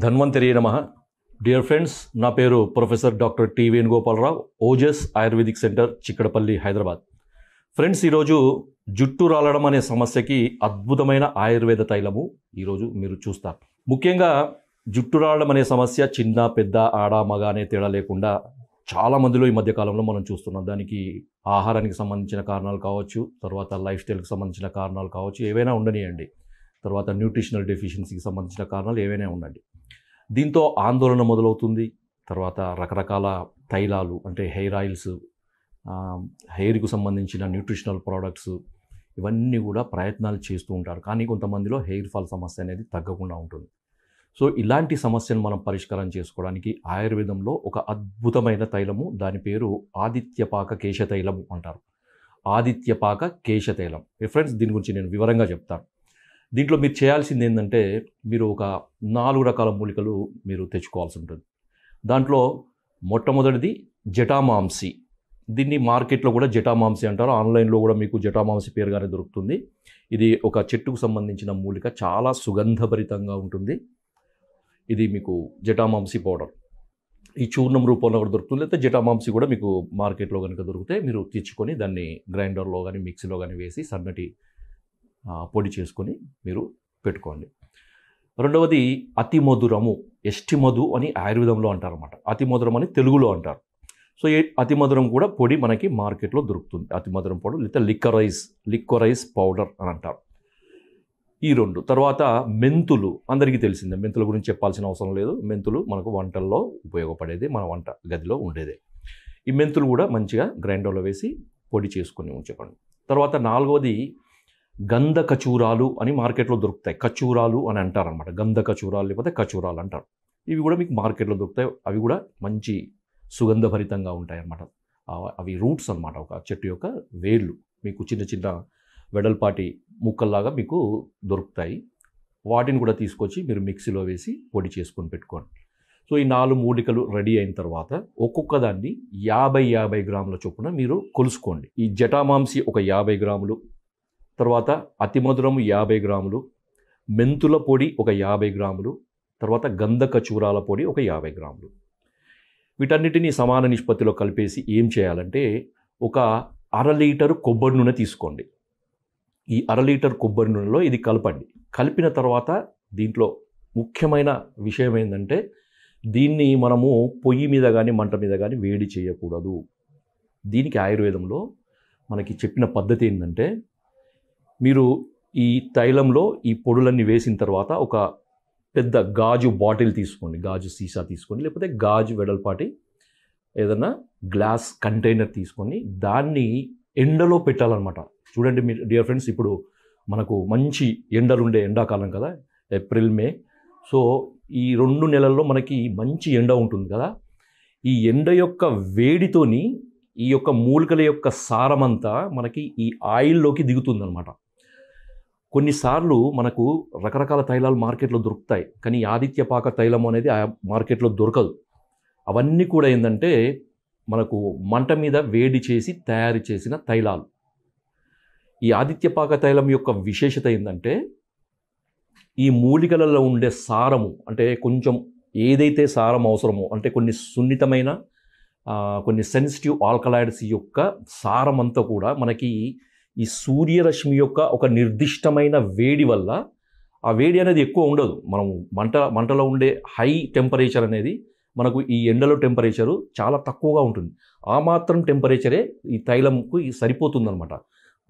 ధన్వంతరి నమః. Dear friends, నా పేరు professor doctor T Venugopala Rao, Ojas ayurvedic centre, Chikkadpally, Hyderabad. Friends, ఈరోజు జుట్టు రాలడం అనే సమస్యకి అద్భుతమైన ఆయుర్వేద తైలము ఈరోజు మీరు చూస్తారు. ముఖ్యంగా జుట్టు రాలడం అనే సమస్య చిన్న పెద్ద ఆడ మగ అనే తేడా లేకుండా చాలా మందిలో ఈ మధ్యకాలంలో మనం చూస్తున్నాం. దానికి ఆహారానికి సంబంధించిన కారణాలు కావచ్చు, తర్వాత లైఫ్ స్టైల్కి సంబంధించిన కారణాలు కావచ్చు, ఏవైనా ఉండనియండి. తర్వాత న్యూట్రిషనల్ డెఫిషియన్సీకి సంబంధించిన కారణాలు ఏవైనా ఉండండి. దీంతో ఆందోళన మొదలవుతుంది. తర్వాత రకరకాల తైలాలు అంటే హెయిర్ ఆయిల్స్, హెయిర్కు సంబంధించిన న్యూట్రిషనల్ ప్రోడక్ట్స్, ఇవన్నీ కూడా ప్రయత్నాలు చేస్తూ ఉంటారు. కానీ కొంతమందిలో హెయిర్ ఫాల్ సమస్య అనేది తగ్గకుండా ఉంటుంది. సో ఇలాంటి సమస్యను మనం పరిష్కారం చేసుకోవడానికి ఆయుర్వేదంలో ఒక అద్భుతమైన తైలము, దాని పేరు ఆదిత్యపాక కేశ తైలం అంటారు. ఆదిత్యపాక కేశ తైలం. ఫ్రెండ్స్, దీని గురించి నేను వివరంగా చెప్తాను. దీంట్లో మీరు చేయాల్సింది ఏంటంటే, మీరు ఒక 4 రకాల మూలికలు మీరు తెచ్చుకోవాల్సి ఉంటుంది. దాంట్లో మొట్టమొదటిది జటామాంసి. దీన్ని మార్కెట్లో కూడా జటామాంసి అంటారు. ఆన్లైన్లో కూడా మీకు జటామాంసి పేరుగానే దొరుకుతుంది. ఇది ఒక చెట్టుకు సంబంధించిన మూలిక, చాలా సుగంధభరితంగా ఉంటుంది. ఇది మీకు జటామాంసి పౌడర్ ఈ చూర్ణం రూపంలో కూడా దొరుకుతుంది. లేకపోతే జటామాంసి కూడా మీకు మార్కెట్లో కనుక దొరికితే మీరు తెచ్చుకొని దాన్ని గ్రైండర్లో కానీ మిక్సీలో కానీ వేసి సన్నటి పొడి చేసుకొని మీరు పెట్టుకోండి. రెండవది అతి మధురము, ఎస్టి మధు అని ఆయుర్వేదంలో అంటారు అన్నమాట. అతి మధురం అని తెలుగులో అంటారు. సో ఈ అతి మధురం కూడా పొడి మనకి మార్కెట్లో దొరుకుతుంది. అతి మధురం పౌడర్ లేదా లిక్వరైజ్ పౌడర్ అని అంటారు. ఈ రెండు. తర్వాత మెంతులు, అందరికీ తెలిసిందే, మెంతుల గురించి చెప్పాల్సిన అవసరం లేదు. మెంతులు మనకు వంటల్లో ఉపయోగపడేది, మన వంట గదిలో ఉండేదే. ఈ మెంతులు కూడా మంచిగా గ్రైండర్లో వేసి పొడి చేసుకొని ఉంచుకోండి. తర్వాత నాలుగవది గంధ కచూరాలు అని మార్కెట్లో దొరుకుతాయి. కచూరాలు అని అంటారనమాట. గంధ కచూరాలు లేకపోతే కచూరాలు అంటారు. ఇవి కూడా మీకు మార్కెట్లో దొరుకుతాయి. అవి కూడా మంచి సుగంధభరితంగా ఉంటాయి అన్నమాట. అవి రూట్స్ అన్నమాట, ఒక చెట్టు యొక్క వేళ్ళు. మీకు చిన్న చిన్న వెడల్పాటి ముక్కల్లాగా మీకు దొరుకుతాయి. వాటిని కూడా తీసుకొచ్చి మీరు మిక్సీలో వేసి పొడి చేసుకొని పెట్టుకోండి. సో ఈ 4 మూలికలు రెడీ అయిన తర్వాత ఒక్కొక్క దాన్ని 50 గ్రాముల చొప్పున మీరు కొలుసుకోండి. ఈ జటామాంసి ఒక 50 గ్రాములు, తర్వాత అతిమధురము 50 గ్రాములు, మెంతుల పొడి ఒక 50 గ్రాములు, తర్వాత గంధ కచూరాల పొడి ఒక 50 గ్రాములు. వీటన్నిటినీ సమాన నిష్పత్తిలో కలిపేసి ఏం చేయాలంటే, ఒక 1/2 లీటరు కొబ్బరి నూనె తీసుకోండి. ఈ 1/2 లీటర్ కొబ్బరి నూనెలో ఇది కలపండి. కలిపిన తర్వాత దీంట్లో ముఖ్యమైన విషయం ఏంటంటే, దీన్ని మనము పొయ్యి మీద కానీ మంట మీద కానీ వేడి చేయకూడదు. దీనికి ఆయుర్వేదంలో మనకి చెప్పిన పద్ధతి ఏంటంటే, మీరు ఈ తైలంలో ఈ పొడులన్నీ వేసిన తర్వాత ఒక పెద్ద గాజు బాటిల్ తీసుకోండి, గాజు సీసా తీసుకోండి, లేకపోతే గాజు వెడల్పాటి ఏదైనా గ్లాస్ కంటైనర్ తీసుకొని దాన్ని ఎండలో పెట్టాలన్నమాట. చూడండి మీరు డియర్ ఫ్రెండ్స్, ఇప్పుడు మనకు మంచి ఎండలుండే ఎండాకాలం కదా, ఏప్రిల్ మే. సో ఈ 2 నెలల్లో మనకి మంచి ఎండ ఉంటుంది కదా. ఈ ఎండ యొక్క వేడితోని ఈ యొక్క మూలికల యొక్క సారమంతా మనకి ఈ ఆయిల్లోకి దిగుతుందన్నమాట. కొన్నిసార్లు మనకు రకరకాల తైలాలు మార్కెట్లో దొరుకుతాయి, కానీ ఆదిత్యపాక తైలం అనేది ఆ మార్కెట్లో దొరకదు. అవన్నీ కూడా ఏంటంటే మనకు మంట మీద వేడి చేసి తయారు చేసిన తైలాలు. ఈ ఆదిత్యపాక తైలం యొక్క విశేషత ఏంటంటే, ఈ మూలికలలో ఉండే సారము, అంటే కొంచెం ఏదైతే సారం అవసరమో, అంటే కొన్ని సున్నితమైన కొన్ని సెన్సిటివ్ ఆల్కలాయిడ్స్ యొక్క సారం అంతా కూడా మనకి ఈ సూర్యరశ్మి యొక్క ఒక నిర్దిష్టమైన వేడి వల్ల, ఆ వేడి అనేది ఎక్కువ ఉండదు. మనం మంటలో ఉండే హై టెంపరేచర్ అనేది మనకు ఈ ఎండలో టెంపరేచరు చాలా తక్కువగా ఉంటుంది. ఆ మాత్రం టెంపరేచరే ఈ తైలంకు సరిపోతుందన్నమాట.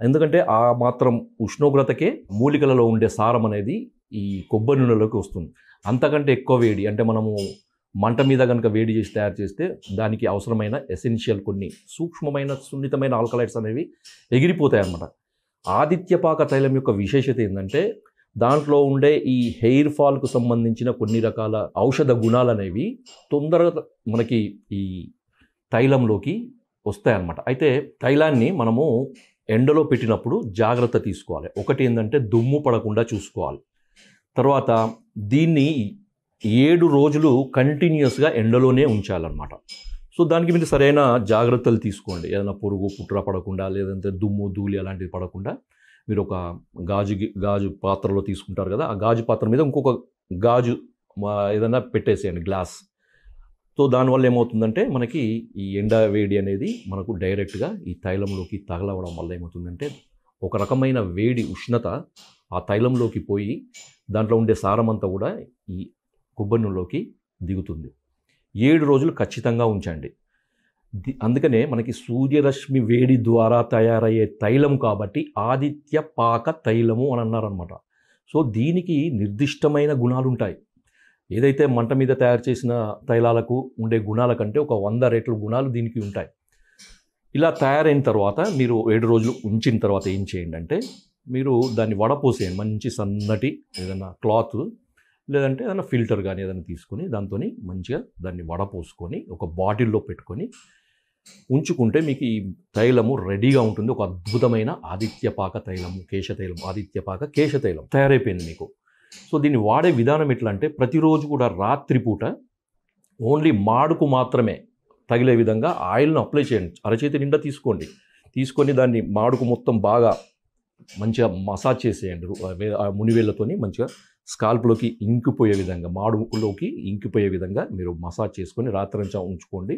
ఎందుకంటే ఆ మాత్రం ఉష్ణోగ్రతకే మూలికలలో ఉండే సారం అనేది ఈ కొబ్బరి నూనెలోకి వస్తుంది. అంతకంటే ఎక్కువ వేడి అంటే మనము మంట మీద కనుక వేడి చేసి తయారు చేస్తే దానికి అవసరమైన ఎసెన్షియల్ కొన్ని సూక్ష్మమైన సున్నితమైన ఆల్కలైడ్స్ అనేవి ఎగిరిపోతాయి అన్నమాట. ఆదిత్యపాక తైలం యొక్క విశేషత ఏంటంటే, దాంట్లో ఉండే ఈ హెయిర్ ఫాల్కు సంబంధించిన కొన్ని రకాల ఔషధ గుణాలు అనేవి తొందరగా మనకి ఈ తైలంలోకి వస్తాయన్నమాట. అయితే తైలాన్ని మనము ఎండలో పెట్టినప్పుడు జాగ్రత్త తీసుకోవాలి. ఒకటి ఏంటంటే దుమ్ము పడకుండా చూసుకోవాలి. తర్వాత దీన్ని 7 రోజులు కంటిన్యూస్గా ఎండలోనే ఉంచాలన్నమాట. సో దానికి మీరు సరైన జాగ్రత్తలు తీసుకోండి. ఏదైనా పురుగు పుట్ర పడకుండా, లేదంటే దుమ్ము ధూళి అలాంటివి పడకుండా మీరు ఒక గాజు పాత్రలో తీసుకుంటారు కదా, ఆ గాజు పాత్ర మీద ఇంకొక గాజు ఏదైనా పెట్టేసేయండి గ్లాస్. సో దానివల్ల ఏమవుతుందంటే మనకి ఈ ఎండ వేడి అనేది మనకు డైరెక్ట్గా ఈ తైలంలోకి తగలవడం వల్ల ఏమవుతుందంటే ఒక రకమైన వేడి ఉష్ణత ఆ తైలంలోకి పోయి దాంట్లో ఉండే సారమంతా కూడా ఈ కొబ్బరి నూనెలోకి దిగుతుంది. 7 రోజులు ఖచ్చితంగా ఉంచండి. అందుకనే మనకి సూర్యరశ్మి వేడి ద్వారా తయారయ్యే తైలం కాబట్టి ఆదిత్య పాక తైలము అని అన్నారనమాట. సో దీనికి నిర్దిష్టమైన గుణాలు ఉంటాయి. ఏదైతే మంట మీద తయారు చేసిన తైలాలకు ఉండే గుణాల కంటే ఒక 100 రెట్ల గుణాలు దీనికి ఉంటాయి. ఇలా తయారైన తర్వాత మీరు 7 రోజులు ఉంచిన తర్వాత ఏం చేయండి అంటే మీరు దాన్ని వడపోసేయండి. మంచి సన్నటి ఏదైనా క్లాత్ లేదంటే ఏదైనా ఫిల్టర్ కానీ ఏదైనా తీసుకొని దాంతో మంచిగా దాన్ని వడపోసుకొని ఒక బాటిల్లో పెట్టుకొని ఉంచుకుంటే మీకు ఈ తైలము రెడీగా ఉంటుంది. ఒక అద్భుతమైన ఆదిత్యపాక తైలము, కేశతైలం, ఆదిత్యపాక కేశతైలం తయారైపోయింది మీకు. సో దీన్ని వాడే విధానం ఎట్లా అంటే ప్రతిరోజు కూడా రాత్రిపూట ఓన్లీ మాడుకు మాత్రమే తగిలే విధంగా ఆయిల్ను అప్లై చేయండి. అరచేతి నిండా తీసుకోండి. తీసుకొని దాన్ని మాడుకు మొత్తం బాగా మంచిగా మసాజ్ చేసేయండి. మునివేళ్ళతోని మంచిగా స్కాల్ప్లోకి ఇంకిపోయే విధంగా, మాడులోకి ఇంకిపోయే విధంగా మీరు మసాజ్ చేసుకొని రాత్రంతా ఉంచుకోండి.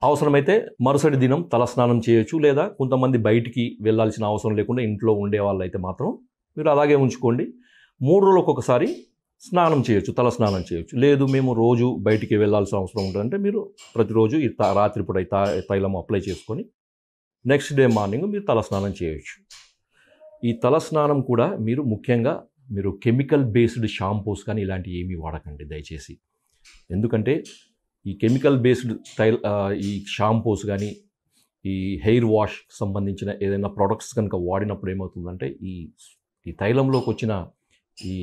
అవసరమైతే మరుసటి దినం తలస్నానం చేయొచ్చు. లేదా కొంతమంది బయటికి వెళ్ళాల్సిన అవసరం లేకుండా ఇంట్లో ఉండే వాళ్ళు అయితే మాత్రం మీరు అలాగే ఉంచుకోండి. 3 రోజులకు ఒకసారి స్నానం చేయొచ్చు, తలస్నానం చేయొచ్చు. లేదు మేము రోజు బయటికి వెళ్ళాల్సిన అవసరం ఉంటుందంటే మీరు ప్రతిరోజు ఈ రాత్రిపూట తైలం అప్లై చేసుకొని నెక్స్ట్ డే మార్నింగ్ మీరు తలస్నానం చేయొచ్చు. ఈ తలస్నానం కూడా మీరు ముఖ్యంగా మీరు కెమికల్ బేస్డ్ షాంపూస్ కానీ ఇలాంటివి ఏమీ వాడకండి దయచేసి. ఎందుకంటే ఈ కెమికల్ బేస్డ్ ఈ షాంపూస్ కానీ ఈ హెయిర్ వాష్ సంబంధించిన ఏదైనా ప్రొడక్ట్స్ కనుక వాడినప్పుడు ఏమవుతుందంటే ఈ తైలంలోకి వచ్చిన ఈ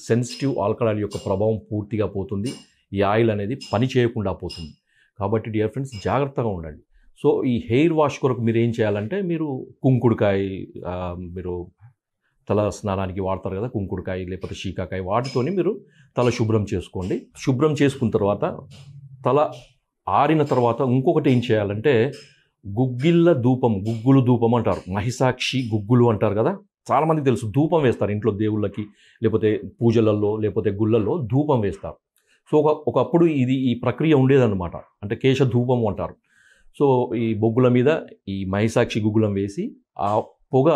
సెన్సిటివ్ ఆల్కహాల్ యొక్క ప్రభావం పూర్తిగా పోతుంది. ఈ ఆయిల్ అనేది పని చేయకుండా పోతుంది. కాబట్టి డియర్ ఫ్రెండ్స్ జాగ్రత్తగా ఉండండి. సో ఈ హెయిర్ వాష్ కొరకు మీరు ఏం చేయాలంటే మీరు కుంకుడుకాయ, మీరు తల స్నానానికి వాడతారు కదా కుంకుడుకాయ లేకపోతే శీకాకాయ, వాటితోని మీరు తల శుభ్రం చేసుకోండి. శుభ్రం చేసుకున్న తర్వాత తల ఆరిన తర్వాత ఇంకొకటి ఏం చేయాలంటే గుగ్గిళ్ళ ధూపం, గుగ్గులు ధూపం అంటారు, మహిషాక్షి గుగ్గులు అంటారు కదా, చాలామందికి తెలుసు. ధూపం వేస్తారు ఇంట్లో దేవుళ్ళకి, లేకపోతే పూజలలో, లేకపోతే గుళ్ళల్లో ధూపం వేస్తారు. సో ఒకప్పుడు ఈ ప్రక్రియ ఉండేదన్నమాట. అంటే కేశ ధూపం అంటారు. సో ఈ బొగ్గుల మీద ఈ మహిషాక్షి గుగ్గులం వేసి ఆ పొగ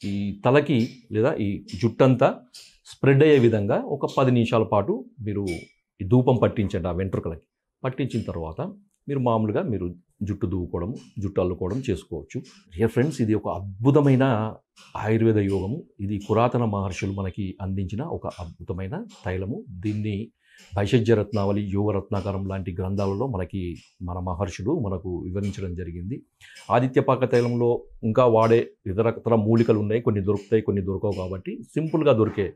ఈ తలకి లేదా ఈ జుట్టంతా స్ప్రెడ్ అయ్యే విధంగా ఒక 10 నిమిషాల పాటు మీరు ఈ ధూపం పట్టించండి ఆ వెంట్రుకలకి. పట్టించిన తర్వాత మీరు మామూలుగా మీరు జుట్టు దువ్వుకోవడం, జుట్టు అల్లుకోవడం చేసుకోవచ్చు. డియర్ ఫ్రెండ్స్, ఇది ఒక అద్భుతమైన ఆయుర్వేద యోగము. ఇది పురాతన మహర్షులు మనకి అందించిన ఒక అద్భుతమైన తైలము. దీన్ని భైషజ్య రత్నావళి, యోగరత్నాకరం లాంటి గ్రంథాలలో మన మహర్షులు మనకు వివరించడం జరిగింది. ఆదిత్యపాక తైలంలో ఇంకా వాడే ఇతర మూలికలు ఉన్నాయి. కొన్ని దొరుకుతాయి, కొన్ని దొరకవు. కాబట్టి సింపుల్గా దొరికే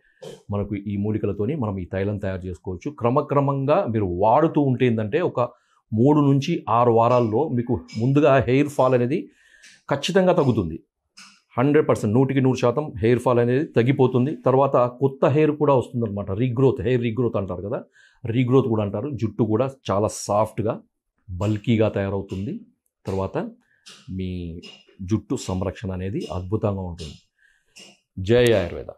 మనకు ఈ మూలికలతోని మనం ఈ తైలం తయారు చేసుకోవచ్చు. క్రమక్రమంగా మీరు వాడుతూ ఉంటే ఏంటంటే ఒక 3 నుంచి 6 వారాల్లో మీకు ముందుగా హెయిర్ ఫాల్ అనేది ఖచ్చితంగా తగ్గుతుంది. 100%, 100% హెయిర్ ఫాల్ అనేది తగ్గిపోతుంది. తర్వాత కొత్త హెయిర్ కూడా వస్తుందన్నమాట. రీగ్రోత్, హెయిర్ రీగ్రోత్ అంటారు కదా, రీగ్రోత్ కూడా అంటారు. జుట్టు కూడా చాలా సాఫ్ట్గా, బల్కీగా తయారవుతుంది. తర్వాత మీ జుట్టు సంరక్షణ అనేది అద్భుతంగా ఉంటుంది. జై ఆయుర్వేద.